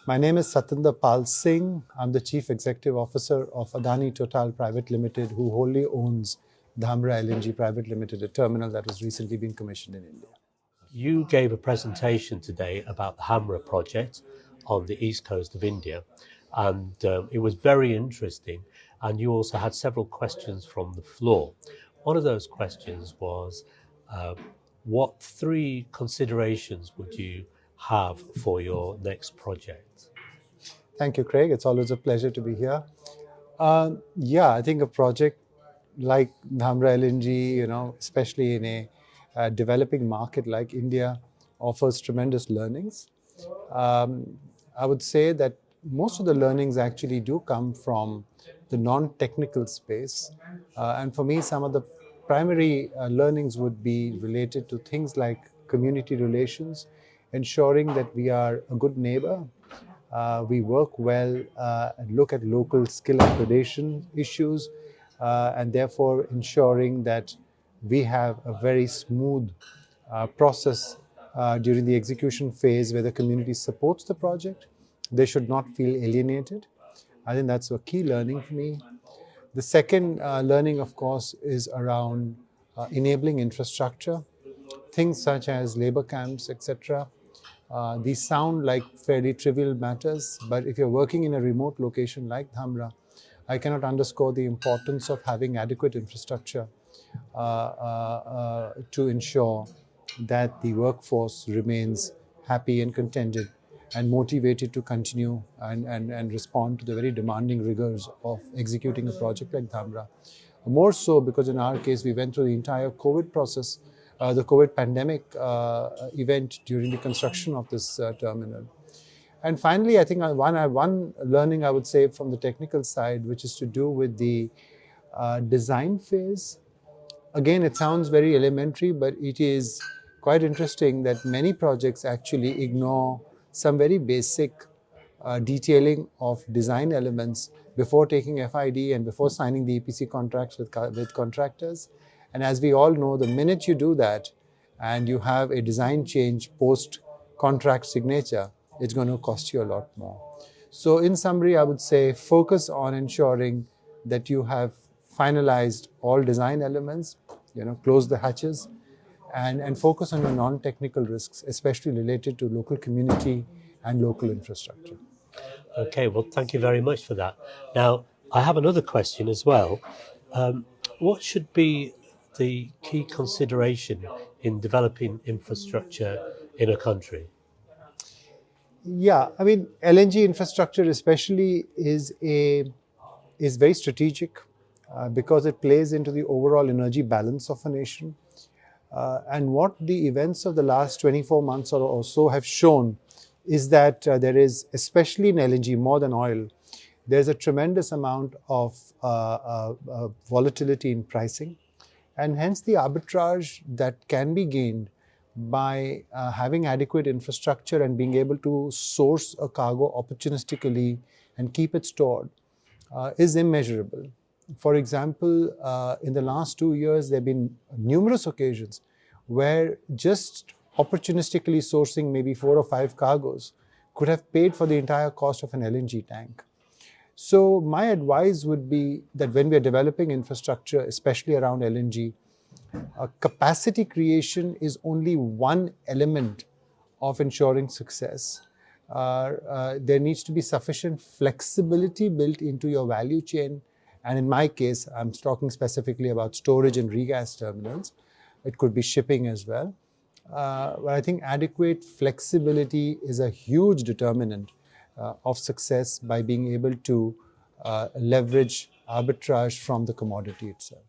My name is Satinder-Pal Singh. I'm the Chief Executive Officer of Adani Total Private Limited, who wholly owns Dhamra LNG Private Limited, a terminal that has recently been commissioned in India. You gave a presentation today about the Dhamra project on the east coast of India, and it was very interesting. And you also had several questions from the floor. One of those questions was, what three considerations would you have for your next project? Thank you, Craig. It's always a pleasure to be here. I think a project like Dhamra LNG, especially in a developing market like India, offers tremendous learnings. I would say that most of the learnings actually do come from the non-technical space. And for me, some of the primary learnings would be related to things like community relations, ensuring that we are a good neighbor, we work well and look at local skill upgradation issues, and therefore ensuring that we have a very smooth process during the execution phase where the community supports the project. They should not feel alienated. I think that's a key learning for me. The second learning, of course, is around enabling infrastructure, things such as labor camps, etc. These sound like fairly trivial matters, but if you're working in a remote location like Dhamra, I cannot underscore the importance of having adequate infrastructure to ensure that the workforce remains happy and contented and motivated to continue and respond to the very demanding rigors of executing a project like Dhamra. More so because in our case, we went through the entire COVID process, the COVID pandemic event during the construction of this terminal. And finally, I think one learning I would say from the technical side, which is to do with the design phase. Again, it sounds very elementary, but it is quite interesting that many projects actually ignore some very basic detailing of design elements before taking FID and before signing the EPC contracts with contractors. And as we all know, the minute you do that and you have a design change post-contract signature, it's going to cost you a lot more. So in summary, I would say focus on ensuring that you have finalized all design elements, close the hatches, and focus on your non-technical risks, especially related to local community and local infrastructure. Okay, well, thank you very much for that. Now, I have another question as well. What should be the key consideration in developing infrastructure in a country? Yeah, I mean, LNG infrastructure especially is very strategic because it plays into the overall energy balance of a nation. And what the events of the last 24 months or so have shown is that there is, especially in LNG, more than oil, there's a tremendous amount of volatility in pricing, and hence the arbitrage that can be gained by having adequate infrastructure and being able to source a cargo opportunistically and keep it stored is immeasurable. For example, in the last 2 years, there have been numerous occasions where just opportunistically sourcing maybe 4 or 5 cargoes could have paid for the entire cost of an LNG tank. So my advice would be that when we are developing infrastructure, especially around LNG, capacity creation is only one element of ensuring success. There needs to be sufficient flexibility built into your value chain. And in my case, I'm talking specifically about storage and regas terminals. It could be shipping as well. But I think adequate flexibility is a huge determinant of success by being able to leverage arbitrage from the commodity itself.